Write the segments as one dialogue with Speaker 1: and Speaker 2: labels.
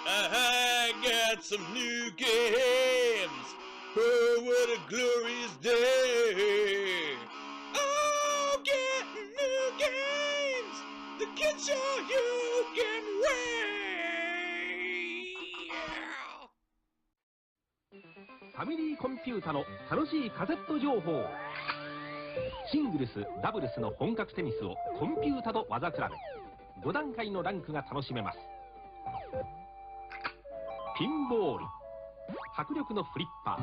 Speaker 1: I got some new games. Oh, what a glorious day. Oh, getting new games. The kid show you can wait.
Speaker 2: ファミリーコンピュータの楽しいカセット情報。シングルス、ダブルスの本格テニスをコンピュータと技比べ。5段階のランクが楽しめます。ピンボール、迫力のフリッパー、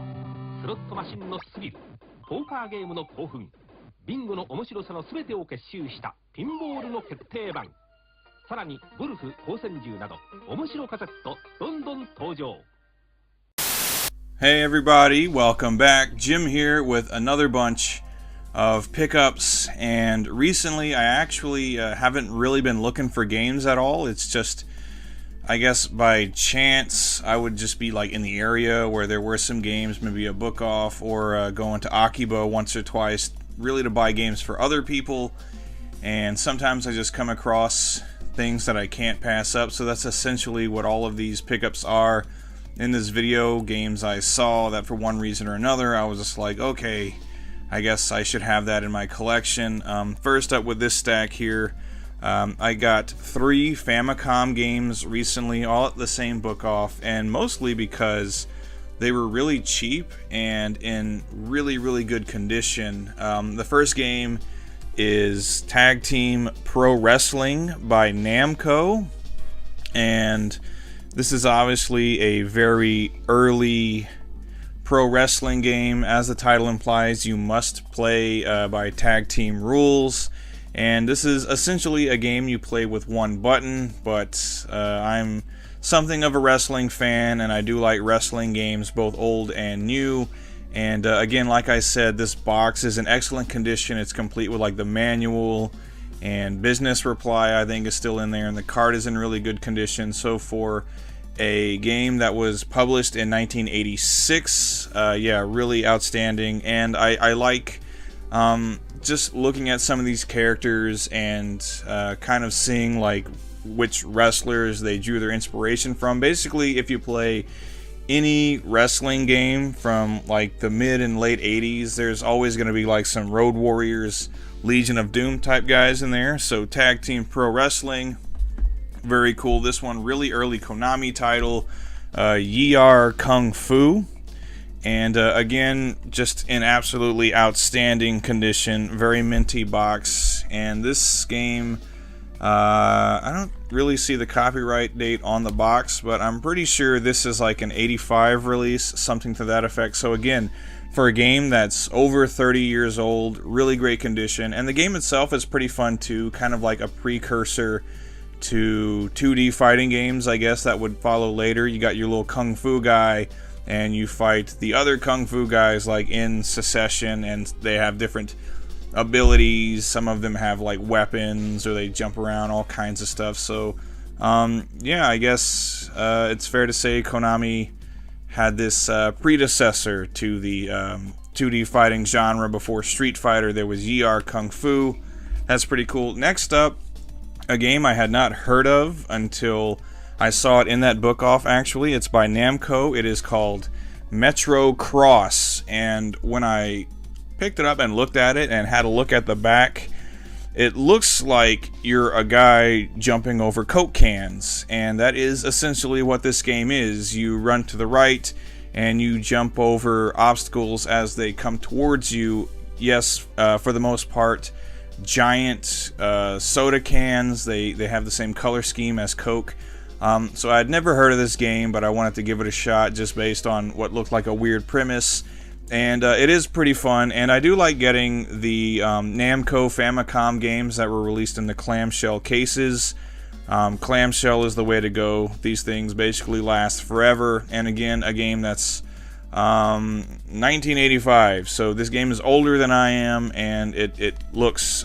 Speaker 2: スロットマシンのスリル、ポーカーゲームの興奮、ビンゴの面白さの全てを結集したピンボールの決定版。さらにゴルフ、光線銃など面白カセットどんどん登場。
Speaker 3: Hey everybody, welcome back. Jim here with another bunch of pickups, and recently I actually haven't really been looking for games at all. It's just, I guess by chance, I would just be like in the area where there were some games, maybe a book off, or going to Akiba once or twice, really to buy games for other people. And sometimes I just come across things that I can't pass up, so that's essentially what all of these pickups are. In this video, games I saw that for one reason or another, I was just like, okay, I guess I should have that in my collection. First up with this stack here, I got 3 Famicom games recently, all at the same book off, and mostly because they were really cheap and in really good condition. The first game is Tag Team Pro Wrestling by Namco, and this is obviously a very early pro wrestling game. As the title implies, you must play by tag team rules. And this is essentially a game you play with one button, but I'm something of a wrestling fan, and I do like wrestling games, both old and new. And again, like I said, this box is in excellent condition. It's complete with like the manual, and business reply I think is still in there, and the card is in really good condition. So for a game that was published in 1986, yeah, really outstanding. And I like just looking at some of these characters and kind of seeing like which wrestlers they drew their inspiration from. Basically, if you play any wrestling game from like the mid and late 80s, there's always going to be like some Road Warriors, Legion of Doom type guys in there. So Tag Team Pro Wrestling, very cool. This one, really early Konami title, Yi Kung Fu. And again, just in absolutely outstanding condition, very minty box. And this game, I don't really see the copyright date on the box, but I'm pretty sure this is like an 85 release, something to that effect. So again, for a game that's over 30 years old, really great condition. And the game itself is pretty fun too, kind of like a precursor to 2D fighting games, I guess, that would follow later. You got your little Kung Fu guy, and you fight the other Kung Fu guys like in succession, and they have different abilities. Some of them have like weapons, or they jump around, all kinds of stuff. So yeah, I guess it's fair to say Konami had this predecessor to the 2D fighting genre. Before Street Fighter, there was Yi Kung Fu. That's pretty cool. Next up, a game I had not heard of until I saw it in that book off. Actually, it's by Namco. It is called Metro Cross, and when I picked it up and looked at it and had a look at the back, it looks like you're a guy jumping over Coke cans, and that is essentially what this game is. You run to the right and you jump over obstacles as they come towards you. Yes, for the most part, giant soda cans. They have the same color scheme as Coke. So I'd never heard of this game, but I wanted to give it a shot just based on what looked like a weird premise. And it is pretty fun, and I do like getting the Namco Famicom games that were released in the clamshell cases. Clamshell is the way to go. These things basically last forever. And again, a game that's 1985, so this game is older than I am, and it looks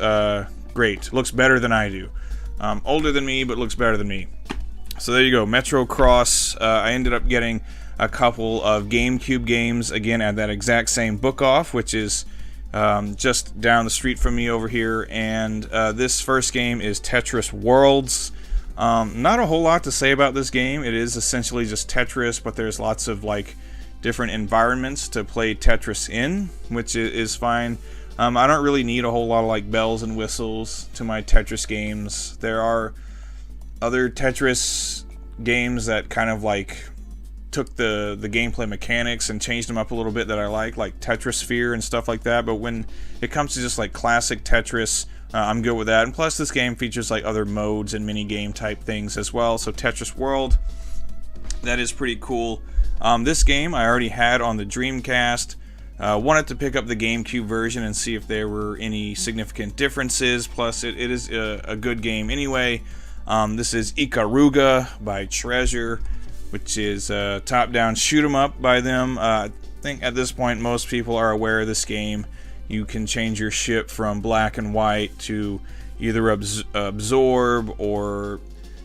Speaker 3: great. It looks better than I do. Older than me, but looks better than me. So there you go, Metro Cross. I ended up getting a couple of GameCube games, again at that exact same book off, which is just down the street from me over here. And this first game is Tetris Worlds. Not a whole lot to say about this game. It is essentially just Tetris, but there's lots of like different environments to play Tetris in, which is fine. I don't really need a whole lot of like bells and whistles to my Tetris games. There are other Tetris games that kind of like took the gameplay mechanics and changed them up a little bit that I like Tetrisphere and stuff like that. But when it comes to just like classic Tetris, I'm good with that. And plus this game features like other modes and mini game type things as well. So Tetris World, that is pretty cool. This game I already had on the Dreamcast. Wanted to pick up the GameCube version and see if there were any significant differences. Plus it is a good game anyway. This is Ikaruga by Treasure, which is a top-down shoot-'em-up by them. I think at this point most people are aware of this game. You can change your ship from black and white to either absorb or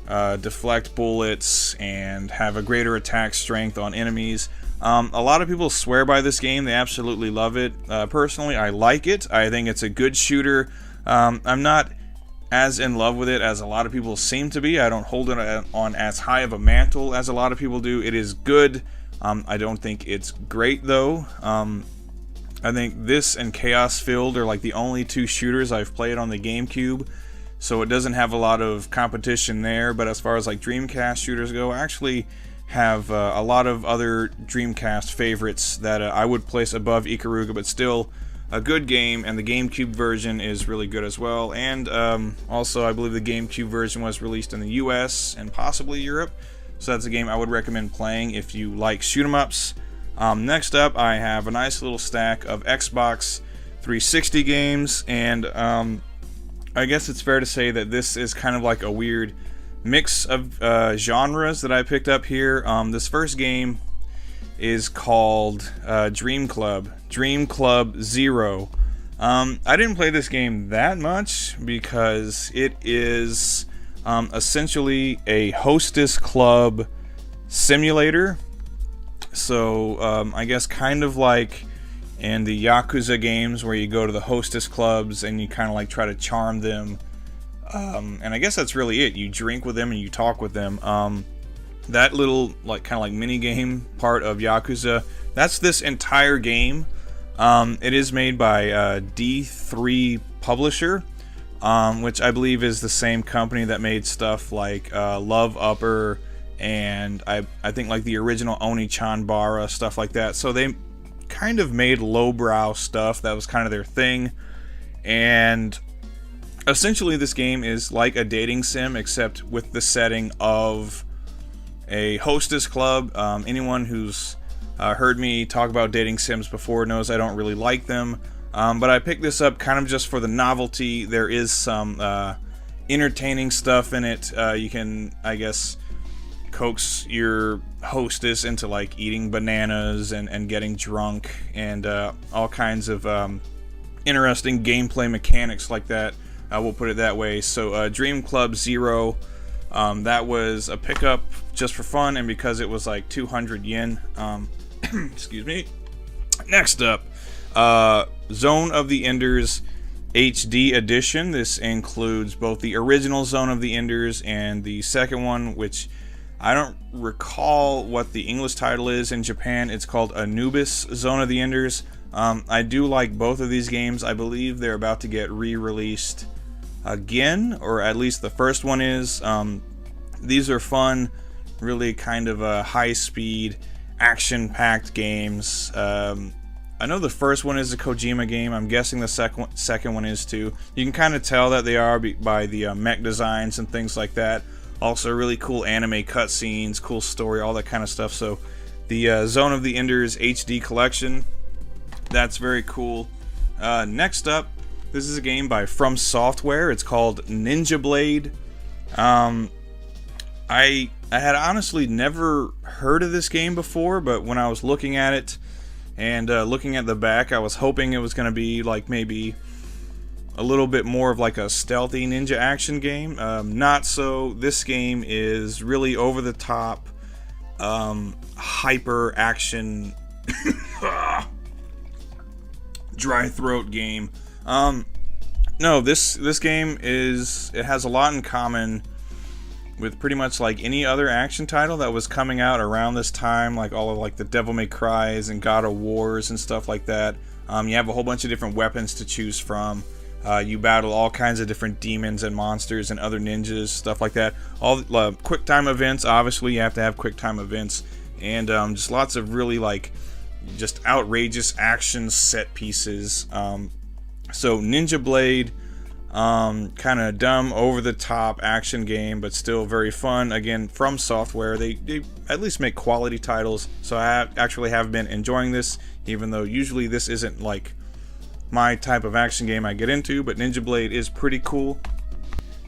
Speaker 3: deflect bullets and have a greater attack strength on enemies. A lot of people swear by this game. They absolutely love it. Personally, I like it. I think it's a good shooter. I'm not as in love with it as a lot of people seem to be. I don't hold it on as high of a mantle as a lot of people do. It is good. I don't think it's great though. I think this and Chaos Field are like the only two shooters I've played on the GameCube, so it doesn't have a lot of competition there. But as far as like Dreamcast shooters go, I actually have a lot of other Dreamcast favorites that I would place above Ikaruga, but still a good game, and the GameCube version is really good as well. And also I believe the GameCube version was released in the US and possibly Europe, so that's a game I would recommend playing if you like shoot-'em-ups. Next up, I have a nice little stack of Xbox 360 games, and I guess it's fair to say that this is kind of like a weird mix of genres that I picked up here. This first game is called Dream Club Zero. I didn't play this game that much because it is essentially a hostess club simulator. So I guess kind of like in the Yakuza games where you go to the hostess clubs and you kind of like try to charm them. And I guess that's really it. You drink with them and you talk with them. That little like kind of like mini game part of Yakuza, that's this entire game. It is made by D3 Publisher, which I believe is the same company that made stuff like Love Upper and I think like the original Oni-chan-bara, stuff like that. So they kind of made lowbrow stuff. That was kind of their thing. And essentially this game is like a dating sim, except with the setting of a hostess club. Anyone who's heard me talk about dating sims before knows I don't really like them. But I picked this up kind of just for the novelty. There is some entertaining stuff in it. You can, I guess, coax your hostess into like eating bananas and getting drunk and all kinds of interesting gameplay mechanics like that. We'll put it that way. So Dream Club Zero, that was a pickup just for fun and because it was like 200 yen. Excuse me. Next up, Zone of the Enders HD edition. This includes both the original Zone of the Enders and the second one, which I don't recall what the English title is in Japan. It's called Anubis Zone of the Enders. I do like both of these games. I believe they're about to get re-released again, or at least the first one is. These are fun, really kind of high-speed, action-packed games. I know the first one is a Kojima game. I'm guessing the second one is too. You can kind of tell that they are by the mech designs and things like that. Also, really cool anime cutscenes, cool story, all that kind of stuff. So, the Zone of the Enders HD collection, that's very cool. Next up, this is a game by From Software. It's called Ninja Blade. I had honestly never heard of this game before, but when I was looking at it and looking at the back, I was hoping it was going to be like maybe a little bit more of like a stealthy ninja action game. Not so. This game is really over the top, hyper action, dry throat game. No, this game it has a lot in common with pretty much like any other action title that was coming out around this time, like all of like the Devil May Cries and God of Wars and stuff like that. You have a whole bunch of different weapons to choose from. You battle all kinds of different demons and monsters and other ninjas, stuff like that. All quick time events, obviously you have to have quick time events, and just lots of really like just outrageous action set pieces. So Ninja Blade, kind of dumb, over the top action game, but still very fun. Again, From Software, they at least make quality titles, so I actually have been enjoying this, even though usually this isn't like my type of action game I get into, but Ninja Blade is pretty cool.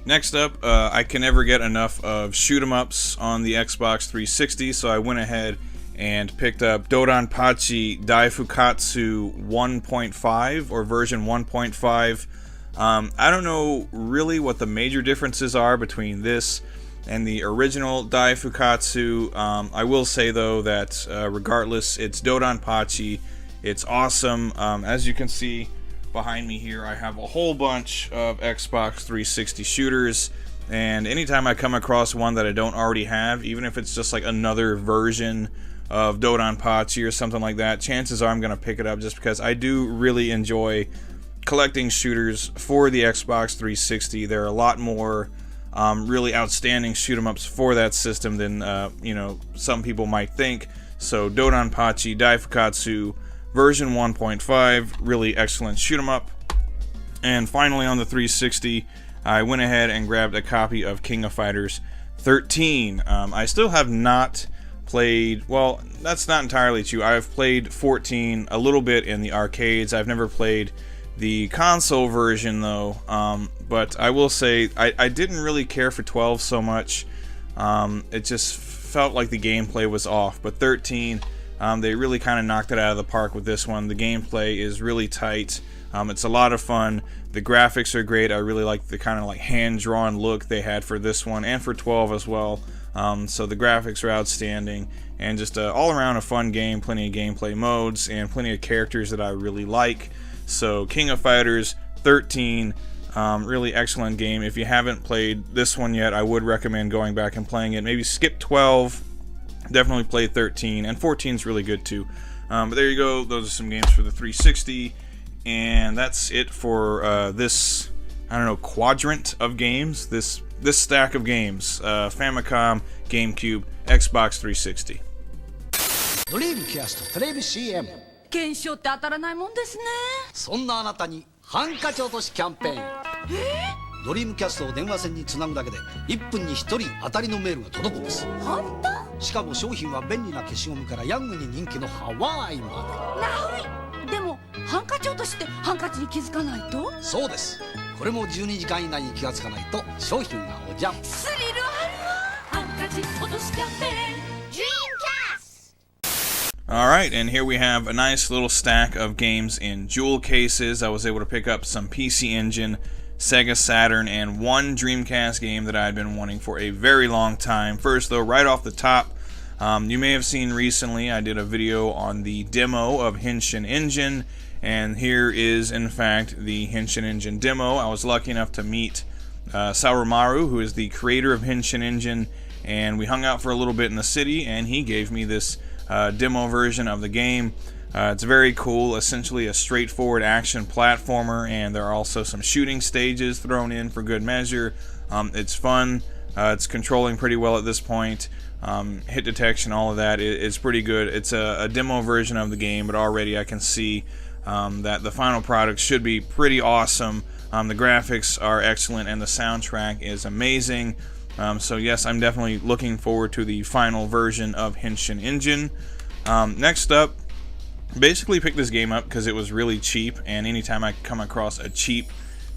Speaker 3: Next up, I can never get enough of shoot 'em ups on the Xbox 360, so I went ahead and picked up Dodonpachi Daifukatsu 1.5 or version 1.5. I don't know really what the major differences are between this and the original Daifukatsu. I will say though that regardless, it's Dodonpachi. It's awesome. As you can see behind me here, I have a whole bunch of Xbox 360 shooters, and anytime I come across one that I don't already have, even if it's just like another version of Dodonpachi or something like that, chances are I'm going to pick it up, just because I do really enjoy collecting shooters for the Xbox 360. There are a lot more really outstanding shoot 'em ups for that system than some people might think. So Dodonpachi Daifukatsu version 1.5, really excellent shoot 'em up. And finally on the 360, I went ahead and grabbed a copy of King of Fighters 13. I still have not played, well, that's not entirely true. I've played 14 a little bit in the arcades. I've never played the console version though, but I will say I didn't really care for 12 so much. It just felt like the gameplay was off, but 13, they really kind of knocked it out of the park with this one. The gameplay is really tight. It's a lot of fun. The graphics are great. I really like the kind of like hand-drawn look they had for this one and for 12 as well. So the graphics are outstanding, and just all around a fun game, plenty of gameplay modes and plenty of characters that I really like. So King of Fighters 13, really excellent game. If you haven't played this one yet, I would recommend going back and playing it. Maybe skip 12, definitely play 13, and 14 is really good too. But there you go, those are some games for the 360, and that's it for this, I don't know, quadrant of games, this stack of games, Famicom, GameCube, Xbox 360.
Speaker 4: Dreamcast テレビ CM。
Speaker 5: 懸賞って当たらないもんですね。
Speaker 4: そんなあなたにハンカチ落としキャンペーン。ドリームキャストを電話線につなぐだけで1分に1人当たりのメールが届くんです。
Speaker 5: 本当？
Speaker 4: しかも商品は便利な消しゴムからヤングに人気のハワイま
Speaker 5: ナウイ。でもハンカチ落としってハンカチに気づかないと？
Speaker 4: で。そうです。これも12時間以内に気がつかないと商品がおじゃん。
Speaker 5: スリルあるわ。ハンカチ落としキャンペーン。
Speaker 3: Alright, and here we have a nice little stack of games in jewel cases. I was able to pick up some PC Engine, Sega Saturn, and one Dreamcast game that I had been wanting for a very long time. First though, right off the top, you may have seen recently I did a video on the demo of Henshin Engine, and here is in fact the Henshin Engine demo. I was lucky enough to meet Sarumaru, who is the creator of Henshin Engine, and we hung out for a little bit in the city, and he gave me this demo version of the game. It's very cool, essentially a straightforward action platformer, and there are also some shooting stages thrown in for good measure. It's fun, it's controlling pretty well at this point, hit detection, all of that, it's pretty good. It's a demo version of the game, but already I can see that the final product should be pretty awesome. The graphics are excellent and the soundtrack is amazing. So yes, I'm definitely looking forward to the final version of Henshin Engine. Next up, basically picked this game up because it was really cheap, and anytime I come across a cheap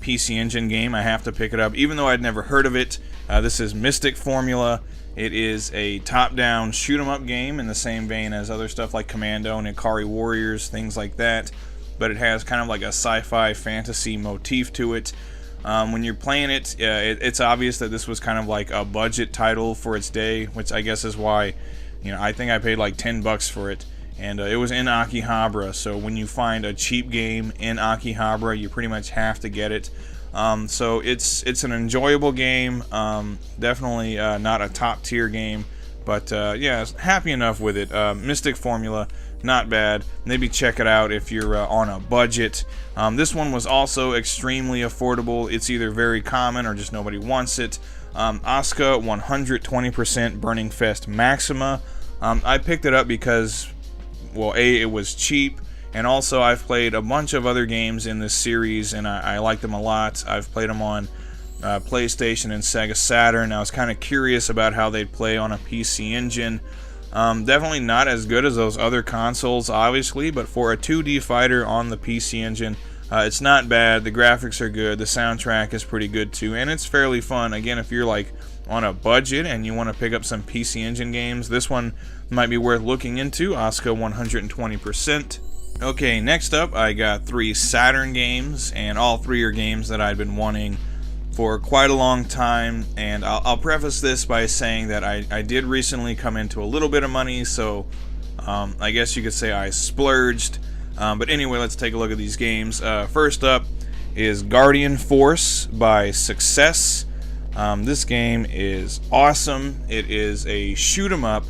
Speaker 3: PC Engine game, I have to pick it up, even though I'd never heard of it. This is Mystic Formula. It is a top-down shoot-'em-up game in the same vein as other stuff like Commando and Ikari Warriors, things like that, but it has kind of like a sci-fi fantasy motif to it. When you're playing it, it's obvious that this was kind of like a budget title for its day, which I guess is why, I think I paid like $10 for it, and it was in Akihabara. So when you find a cheap game in Akihabara, you pretty much have to get it. So it's an enjoyable game. Definitely not a top tier game, but yeah, happy enough with it. Mystic Formula, not bad. Maybe check it out if you're on a budget. This one was also extremely affordable. It's either very common or just nobody wants it. Asuka 120% Burning Fest Maxima. I picked it up because, well, A, it was cheap, and also I've played a bunch of other games in this series, and I like them a lot. I've played them on PlayStation and Sega Saturn. I was kind of curious about how they'd play on a PC engine. Definitely not as good as those other consoles, obviously, but for a 2D fighter on the PC engine, it's not bad. The graphics are good. The soundtrack is pretty good too, and it's fairly fun. Again, if you're like on a budget and you want to pick up some PC engine games, this one might be worth looking into. Asuka 120%. Okay, next up I got 3 Saturn games, and all 3 are games that I've been wanting for quite a long time. And I'll preface this by saying that I did recently come into a little bit of money, so I guess you could say I splurged. But anyway, let's take a look at these games. First up is Guardian Force by Success. This game is awesome. It is a shoot 'em up,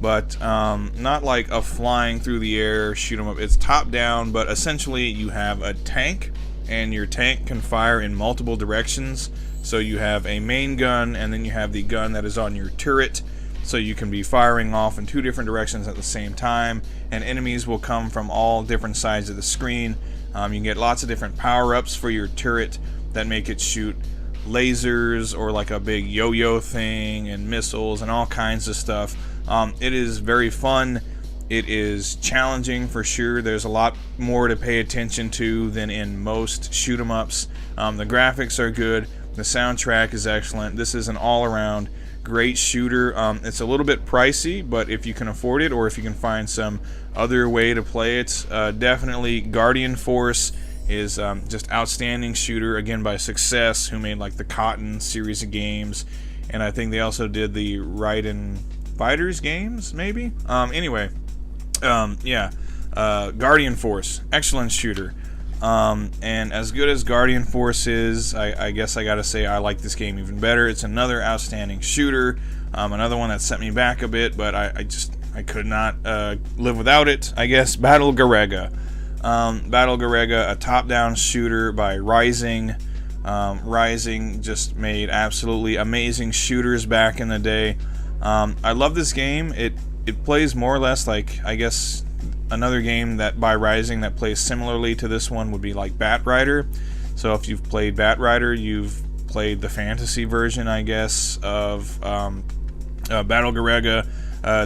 Speaker 3: but not like a flying through the air shoot 'em up. It's top down, but essentially you have a tank, and your tank can fire in multiple directions. So you have a main gun, and then you have the gun that is on your turret. So you can be firing off in 2 different directions at the same time, and enemies will come from all different sides of the screen. You can get lots of different power-ups for your turret that make it shoot lasers or like a big yo-yo thing, and missiles and all kinds of stuff. It is very fun. It is challenging for sure. There's a lot more to pay attention to than in most shoot 'em ups. The graphics are good. The soundtrack is excellent. This is an all-around great shooter. It's a little bit pricey, but if you can afford it, or if you can find some other way to play it, definitely Guardian Force is just outstanding shooter, again by Success, who made like the Cotton series of games, and I think they also did the Raiden Fighters games, maybe. Anyway, yeah, Guardian Force, excellent shooter. And as good as Guardian Force is, I guess I gotta say I like this game even better. It's another outstanding shooter, another one that set me back a bit, but I could not live without it, I guess. Battle Garega. Battle Garega, a top-down shooter by Rising. Rising just made absolutely amazing shooters back in the day. I love this game. It plays more or less like, I guess, another game that by Rising that plays similarly to this one would be like Batrider. So if you've played Batrider, you've played the fantasy version, I guess, of Battle Garega.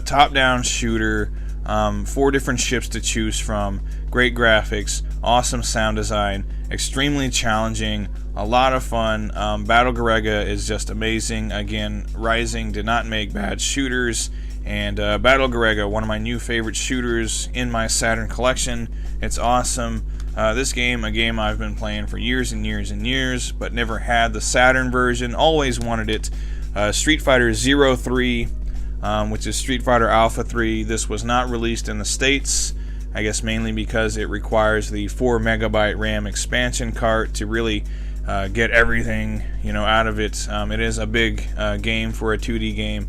Speaker 3: Top-down shooter, 4 different ships to choose from, great graphics, awesome sound design, extremely challenging, a lot of fun. Battle Garega is just amazing. Again, Rising did not make bad shooters. And Battle Garega, one of my new favorite shooters in my Saturn collection. It's awesome. This game, a game I've been playing for years and years and years, but never had the Saturn version. Always wanted it. Street Fighter 03, which is Street Fighter Alpha 3. This was not released in the States, I guess mainly because it requires the 4 megabyte RAM expansion cart to really get everything, out of it. It is a big game for a 2D game.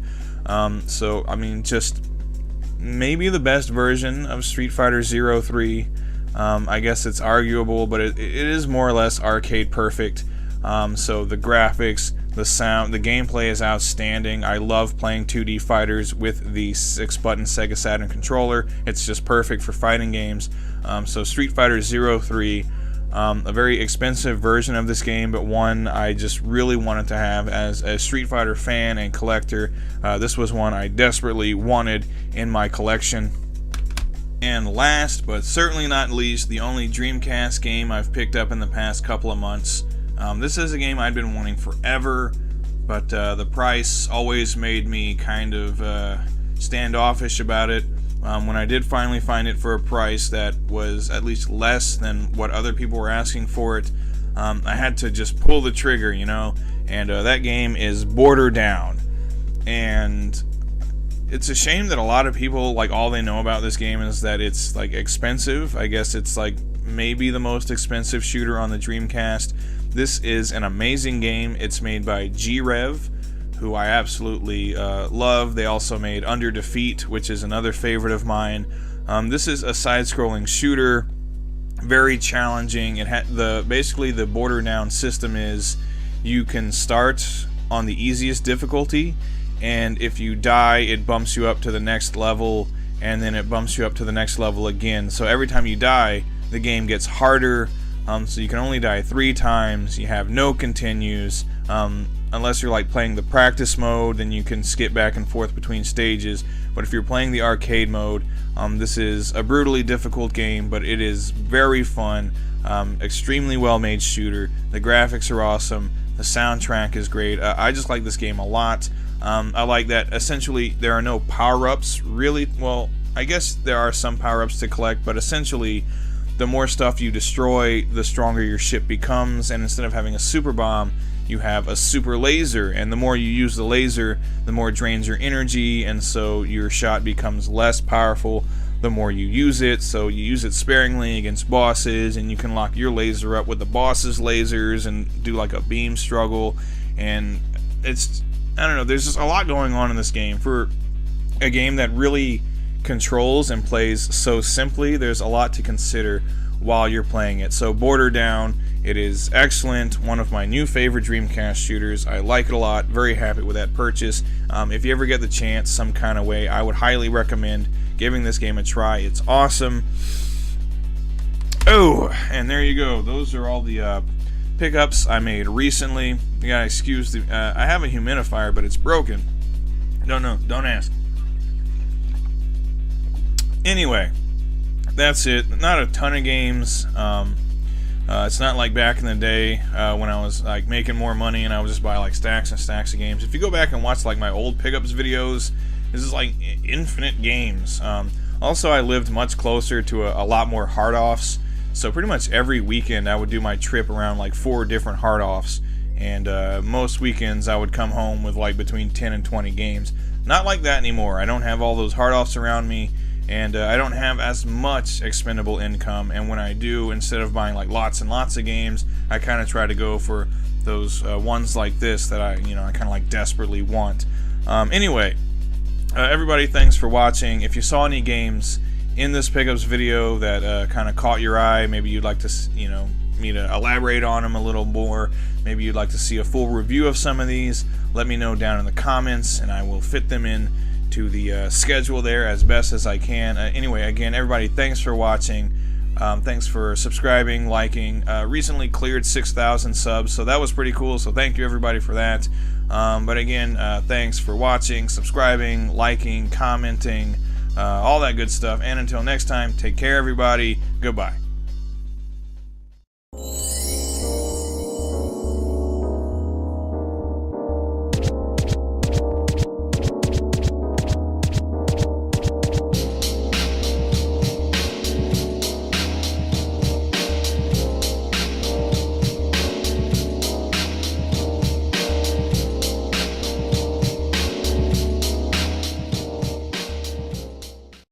Speaker 3: So, I mean, just maybe the best version of Street Fighter 03. I guess it's arguable, but it is more or less arcade perfect. So the graphics, the sound, the gameplay is outstanding. I love playing 2D fighters with the 6-button Sega Saturn controller. It's just perfect for fighting games. So Street Fighter 03. A very expensive version of this game, but one I just really wanted to have as a Street Fighter fan and collector. This was one I desperately wanted in my collection. And last, but certainly not least, the only Dreamcast game I've picked up in the past couple of months. This is a game I'd been wanting forever, but the price always made me kind of standoffish about it. When I did finally find it for a price that was at least less than what other people were asking for it, I had to just pull the trigger, and that game is Border Down. And it's a shame that a lot of people, like, all they know about this game is that it's, like, expensive. I guess it's, like, maybe the most expensive shooter on the Dreamcast. This is an amazing game. It's made by G-Rev, who I absolutely love. They also made Under Defeat, which is another favorite of mine. This is a side-scrolling shooter, very challenging. Basically the border down system is you can start on the easiest difficulty, and if you die, it bumps you up to the next level, and then it bumps you up to the next level again. So every time you die, the game gets harder. So you can only die 3 times. You have no continues. Unless you're like playing the practice mode, then you can skip back and forth between stages. But if you're playing the arcade mode, this is a brutally difficult game, but it is very fun. Extremely well made shooter. The graphics are awesome. The soundtrack is great. I just like this game a lot. I like that essentially there are no power-ups really. Well, I guess there are some power-ups to collect, but essentially the more stuff you destroy, the stronger your ship becomes, and instead of having a super bomb, you have a super laser, and the more you use the laser, the more it drains your energy, and so your shot becomes less powerful the more you use it. So you use it sparingly against bosses, and you can lock your laser up with the boss's lasers and do like a beam struggle. And it's, I don't know, there's just a lot going on in this game. For a game that really controls and plays so simply, there's a lot to consider while you're playing it. So Border Down, it is excellent, one of my new favorite Dreamcast shooters. I like it a lot, very happy with that purchase. If you ever get the chance some kind of way, I would highly recommend giving this game a try. It's awesome. Oh, and there you go. Those are all the pickups I made recently. You gotta excuse the, I have a humidifier, but it's broken. Don't ask. Anyway, that's it. Not a ton of games. It's not like back in the day when I was like making more money and I would just buy like stacks and stacks of games. If you go back and watch like my old pickups videos, this is like infinite games. Also, I lived much closer to a lot more hard offs, so pretty much every weekend I would do my trip around like 4 different hard offs, and most weekends I would come home with like between 10 and 20 games. Not like that anymore. I don't have all those hard offs around me, and I don't have as much expendable income, and when I do, instead of buying like lots and lots of games, I kind of try to go for those ones like this that I kind of like desperately want. Anyway, everybody, thanks for watching. If you saw any games in this pickups video that kind of caught your eye, maybe you'd like to, me to elaborate on them a little more, maybe you'd like to see a full review of some of these, let me know down in the comments, and I will fit them in to the schedule there as best as I can. Anyway, again, everybody, thanks for watching. Thanks for subscribing, liking. Recently cleared 6,000 subs, so that was pretty cool, so thank you everybody for that. But again, thanks for watching, subscribing, liking, commenting, all that good stuff. And until next time, take care everybody. Goodbye.